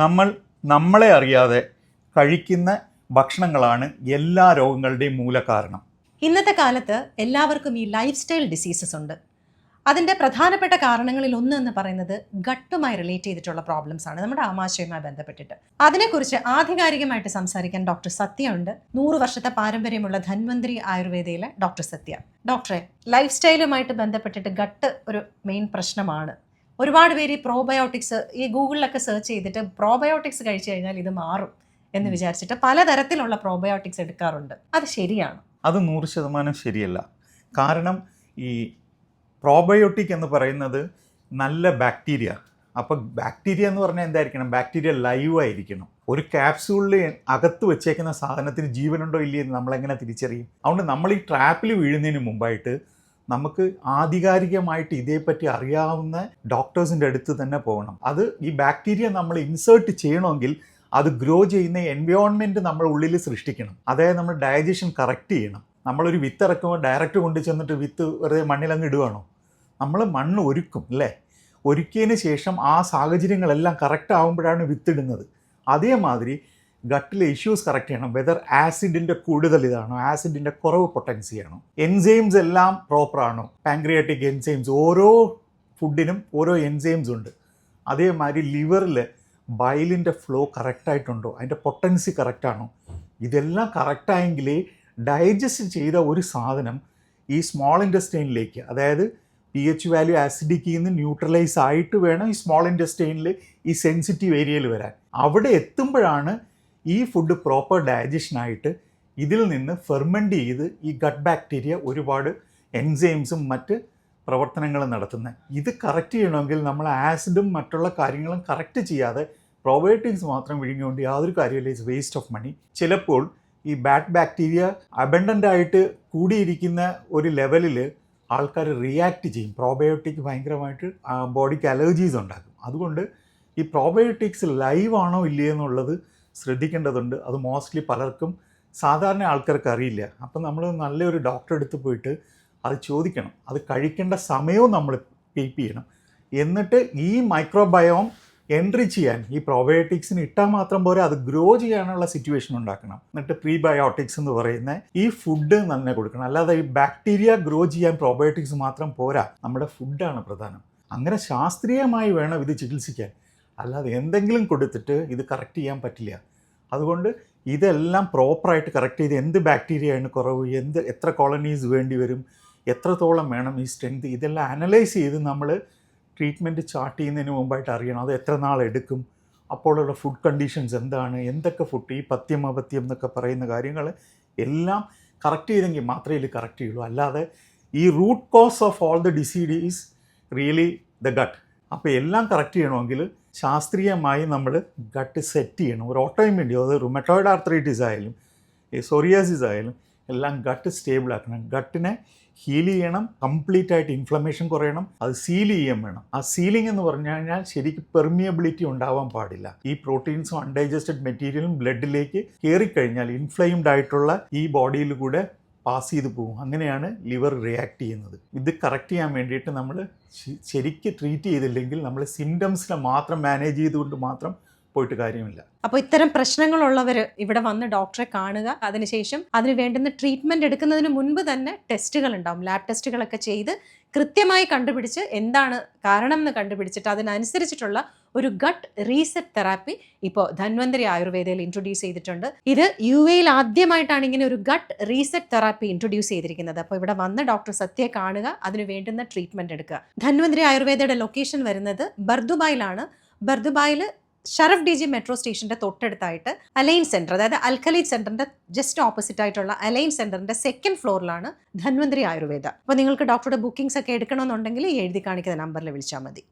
നമ്മൾ നമ്മളെ അറിയാതെ കഴിക്കുന്ന ഭക്ഷണങ്ങളാണ് എല്ലാ രോഗങ്ങളുടെയും മൂലകാരണം. ഇന്നത്തെ കാലത്ത് എല്ലാവർക്കും ഈ ലൈഫ് സ്റ്റൈൽ ഡിസീസസ് ഉണ്ട്. അതിൻ്റെ പ്രധാനപ്പെട്ട കാരണങ്ങളിൽ ഒന്ന് എന്ന് പറയുന്നത് ഗട്ടുമായി റിലേറ്റ് ചെയ്തിട്ടുള്ള പ്രോബ്ലംസ് ആണ്, നമ്മുടെ ആമാശയവുമായി ബന്ധപ്പെട്ടിട്ട്. അതിനെക്കുറിച്ച് ആധികാരികമായിട്ട് സംസാരിക്കാൻ ഡോക്ടർ സത്യ ഉണ്ട്. 100 വർഷത്തെ പാരമ്പര്യമുള്ള ധന്വന്തരി ആയുർവേദയിലെ ഡോക്ടർ സത്യ. ഡോക്ടറെ, ലൈഫ് സ്റ്റൈലുമായിട്ട് ബന്ധപ്പെട്ടിട്ട് ഗട്ട് ഒരു മെയിൻ പ്രശ്നമാണ്. ഒരുപാട് പേര് ഈ പ്രോബയോട്ടിക്സ് ഈ ഗൂഗിളിലൊക്കെ സെർച്ച് ചെയ്തിട്ട് പ്രോബയോട്ടിക്സ് കഴിച്ചു കഴിഞ്ഞാൽ ഇത് മാറും എന്ന് വിചാരിച്ചിട്ട് പലതരത്തിലുള്ള പ്രോബയോട്ടിക്സ് എടുക്കാറുണ്ട്. അത് ശരിയാണ്? അത് 100% ശരിയല്ല. കാരണം ഈ പ്രോബയോട്ടിക് എന്ന് പറയുന്നത് നല്ല ബാക്ടീരിയ. അപ്പോൾ ബാക്ടീരിയ എന്ന് പറഞ്ഞാൽ എന്തായിരിക്കണം? ബാക്ടീരിയ ലൈവായിരിക്കണം. ഒരു ക്യാപ്സൂളിൽ അകത്ത് വെച്ചേക്കുന്ന സാധനത്തിന് ജീവനുണ്ടോ ഇല്ലയോ എന്ന് നമ്മളെങ്ങനെ തിരിച്ചറിയും? അതുകൊണ്ട് നമ്മൾ ഈ ട്രാപ്പിൽ വീഴുന്നതിന് മുമ്പായിട്ട് നമുക്ക് ആധികാരികമായിട്ട് ഇതേപ്പറ്റി അറിയാവുന്ന ഡോക്ടേഴ്സിൻ്റെ അടുത്ത് തന്നെ പോകണം. അത് ഈ ബാക്ടീരിയ നമ്മൾ ഇൻസേർട്ട് ചെയ്യണമെങ്കിൽ അത് ഗ്രോ ചെയ്യുന്ന എൻവയോൺമെൻറ്റ് നമ്മൾ ഉള്ളിൽ സൃഷ്ടിക്കണം. അതായത് നമ്മൾ ഡൈജഷൻ കറക്റ്റ് ചെയ്യണം. നമ്മളൊരു വിത്ത് ഇറക്കുമ്പോൾ ഡയറക്റ്റ് കൊണ്ട് ചെന്നിട്ട് വിത്ത് വെറുതെ മണ്ണിലങ്ങ് ഇടുകയാണോ? നമ്മൾ മണ്ണ് ഒരുക്കും അല്ലേ? ഒരുക്കിയതിന് ശേഷം ആ സാഹചര്യങ്ങളെല്ലാം കറക്റ്റ് ആകുമ്പോഴാണ് വിത്തിടുന്നത്. അതേമാതിരി ഗട്ടിലെ ഇഷ്യൂസ് കറക്റ്റ് ചെയ്യണം. വെദർ ആസിഡിൻ്റെ കൂടുതൽ ഇതാണോ, ആസിഡിൻ്റെ കുറവ് പൊട്ടൻസിയാണോ, എൻസൈംസ് എല്ലാം പ്രോപ്പറാണോ, പാൻക്രിയാറ്റിക് എൻസൈംസ്, ഓരോ ഫുഡിനും ഓരോ എൻസൈംസ് ഉണ്ട്. അതേമാതിരി ലിവറിൽ ബൈലിൻ്റെ ഫ്ലോ കറക്റ്റായിട്ടുണ്ടോ, അതിൻ്റെ പൊട്ടൻസി കറക്റ്റാണോ, ഇതെല്ലാം കറക്റ്റായെങ്കിലേ ഡൈജസ്റ്റ് ചെയ്ത ഒരു സാധനം ഈ സ്മോൾ ഇൻറ്റസ്റ്റൈനിലേക്ക്, അതായത് pH വാല്യൂ ആസിഡിക്കിൽ നിന്ന് ന്യൂട്രലൈസ് ആയിട്ട് വേണം ഈ സ്മോൾ ഇൻറ്റസ്റ്റൈനിൽ ഈ സെൻസിറ്റീവ് ഏരിയയിൽ വരാൻ. അവിടെ എത്തുമ്പോഴാണ് ഈ ഫുഡ് പ്രോപ്പർ ഡൈജഷനായിട്ട് ഇതിൽ നിന്ന് ഫെർമെൻ്റ് ചെയ്ത് ഈ ഗട്ട് ബാക്ടീരിയ ഒരുപാട് എൻസൈംസും മറ്റ് പ്രവർത്തനങ്ങളും നടത്തുന്നത്. ഇത് കറക്റ്റ് ചെയ്യണമെങ്കിൽ നമ്മൾ ആസിഡും മറ്റുള്ള കാര്യങ്ങളും കറക്റ്റ് ചെയ്യാതെ പ്രോബയോട്ടിക്സ് മാത്രം വിഴുങ്ങിക്കൊണ്ട് യാതൊരു കാര്യമില്ല. It's waste of money. ചിലപ്പോൾ ഈ ബാഡ് ബാക്ടീരിയ അബൻഡൻ്റ് ആയിട്ട് കൂടിയിരിക്കുന്ന ഒരു ലെവലിൽ ആൾക്കാർ റിയാക്ട് ചെയ്യും. പ്രോബയോട്ടിക് ഭയങ്കരമായിട്ട് ബോഡിക്ക് അലർജീസ് ഉണ്ടാക്കും. അതുകൊണ്ട് ഈ പ്രോബയോട്ടിക്സ് ലൈവ് ആണോ ഇല്ലയോ എന്നുള്ളത് ശ്രദ്ധിക്കേണ്ടതുണ്ട്. അത് മോസ്റ്റ്ലി പലർക്കും സാധാരണ ആൾക്കാർക്ക് അറിയില്ല. അപ്പം നമ്മൾ നല്ലൊരു ഡോക്ടറെ അടുത്ത് പോയിട്ട് അത് ചോദിക്കണം. അത് കഴിക്കേണ്ട സമയവും നമ്മൾ കീപ്പ് ചെയ്യണം. എന്നിട്ട് ഈ മൈക്രോബയോം എൻട്രി ചെയ്യാൻ ഈ പ്രോബയോട്ടിക്സിന് ഇട്ടാൽ മാത്രം പോരെ, അത് ഗ്രോ ചെയ്യാനുള്ള സിറ്റുവേഷൻ ഉണ്ടാക്കണം. എന്നിട്ട് പ്രീബയോട്ടിക്സ് എന്ന് പറയുന്ന ഈ ഫുഡ് തന്നെ കൊടുക്കണം. അല്ലാതെ ഈ ബാക്ടീരിയ ഗ്രോ ചെയ്യാൻ പ്രോബയോട്ടിക്സ് മാത്രം പോരാ, നമ്മുടെ ഫുഡാണ് പ്രധാനം. അങ്ങനെ ശാസ്ത്രീയമായി വേണം ഇത് ചികിത്സിക്കാൻ. അല്ലാതെ എന്തെങ്കിലും കൊടുത്തിട്ട് ഇത് കറക്റ്റ് ചെയ്യാൻ പറ്റില്ല. അതുകൊണ്ട് ഇതെല്ലാം പ്രോപ്പറായിട്ട് കറക്റ്റ് ചെയ്ത് എന്ത് ബാക്ടീരിയയാണ് കുറവ്, എത്ര കോളനീസ് വേണ്ടി വരും, എത്രത്തോളം വേണം ഈ സ്ട്രെങ്ത്, ഇതെല്ലാം അനലൈസ് ചെയ്ത് നമ്മൾ ട്രീറ്റ്മെൻറ്റ് സ്റ്റാർട്ട് ചെയ്യുന്നതിന് മുമ്പായിട്ട് അറിയണം. അത് എത്ര നാളെടുക്കും, അപ്പോഴുള്ള ഫുഡ് കണ്ടീഷൻസ് എന്താണ്, എന്തൊക്കെ ഫുഡ്, ഈ പഥ്യം അപഥ്യം എന്നൊക്കെ പറയുന്ന കാര്യങ്ങൾ എല്ലാം കറക്റ്റ് ചെയ്തെങ്കിൽ മാത്രമേ ഇത് കറക്റ്റ് ചെയ്യുള്ളൂ. അല്ലാതെ ഈ root cause of all the disease is really the gut. അപ്പോൾ എല്ലാം കറക്റ്റ് ചെയ്യണമെങ്കിൽ ശാസ്ത്രീയമായി നമ്മൾ ഗട്ട് സെറ്റ് ചെയ്യണം. ഒരു ഓട്ടോഇമ്യൂൺ, അത് റുമറ്റോയിഡ് ആർത്രൈറ്റിസ് ആയാലും സോറിയാസിസ് ആയാലും എല്ലാം ഗട്ട് സ്റ്റേബിൾ ആക്കണം. ഗട്ടിനെ ഹീൽ ചെയ്യണം, കംപ്ലീറ്റ് ആയിട്ട് ഇൻഫ്ലമേഷൻ കുറയണം, അത് സീൽ ചെയ്യാൻ വേണം. ആ സീലിംഗ് എന്ന് പറഞ്ഞു കഴിഞ്ഞാൽ ശരിക്കും പെർമിയബിലിറ്റി ഉണ്ടാവാൻ പാടില്ല. ഈ പ്രോട്ടീൻസും അൺഡൈജസ്റ്റഡ് മെറ്റീരിയലും ബ്ലഡിലേക്ക് കയറിക്കഴിഞ്ഞാൽ ഇൻഫ്ലെയിംഡ് ആയിട്ടുള്ള ഈ ബോഡിയിൽ കൂടെ പാസ് ചെയ്ത് പോകും. അങ്ങനെയാണ് ലിവർ റിയാക്ട് ചെയ്യുന്നത്. ഇത് കറക്റ്റ് ചെയ്യാൻ വേണ്ടിയിട്ട് നമ്മൾ ശരിക്ക് ട്രീറ്റ് ചെയ്തില്ലെങ്കിൽ നമ്മൾ സിംറ്റംസിനെ മാത്രം മാനേജ് ചെയ്തുകൊണ്ട് മാത്രം പോയിട്ട് കാര്യമില്ല. അപ്പോൾ ഇത്തരം പ്രശ്നങ്ങളുള്ളവർ ഇവിടെ വന്ന് ഡോക്ടറെ കാണുക. അതിനുശേഷം അതിന് വേണ്ടുന്ന ട്രീറ്റ്മെൻറ്റ് എടുക്കുന്നതിന് മുൻപ് തന്നെ ടെസ്റ്റുകൾ ഉണ്ടാവും. ലാബ് ടെസ്റ്റുകളൊക്കെ ചെയ്ത് കൃത്യമായി കണ്ടുപിടിച്ച് എന്താണ് കാരണം എന്ന് കണ്ടുപിടിച്ചിട്ട് അതിനനുസരിച്ചിട്ടുള്ള ഒരു ഗട്ട് റീസെറ്റ് തെറാപ്പി ഇപ്പോൾ ധന്വന്തരി ആയുർവേദയിൽ ഇൻട്രൊഡ്യൂസ് ചെയ്തിട്ടുണ്ട്. ഇത് UAE ആദ്യമായിട്ടാണ് ഇങ്ങനെ ഒരു ഗട്ട് റീസെറ്റ് തെറാപ്പി ഇൻട്രൊഡ്യൂസ് ചെയ്തിരിക്കുന്നത്. അപ്പോൾ ഇവിടെ വന്ന് ഡോക്ടർ സത്യയെ കാണുക, അതിന് വേണ്ടുന്ന ട്രീറ്റ്മെൻറ്റ് എടുക്കുക. ധന്വന്തരി ആയുർവേദയുടെ ലൊക്കേഷൻ വരുന്നത് ബർദുബായിലാണ്. ബർദുബായിൽ ഷറഫ് DG മെട്രോ സ്റ്റേഷൻ്റെ തൊട്ടടുത്തായിട്ട് അലൈൻ സെൻറ്റർ, അതായത് അൽഖലീദ് സെൻറ്ററിൻ്റെ ജസ്റ്റ് ഓപ്പോസിറ്റ് ആയിട്ടുള്ള അലൈൻ സെൻറ്ററിൻ്റെ 2nd ഫ്ലോറിലാണ് ധന്വന്തരി ആയുർവേദ. അപ്പോൾ നിങ്ങൾക്ക് ഡോക്ടറുടെ ബുക്കിംഗ്സ് ഒക്കെ എടുക്കണമെന്നുണ്ടെങ്കിൽ എഴുതി കാണിക്കുന്ന നമ്പറിൽ വിളിച്ചാൽ മതി.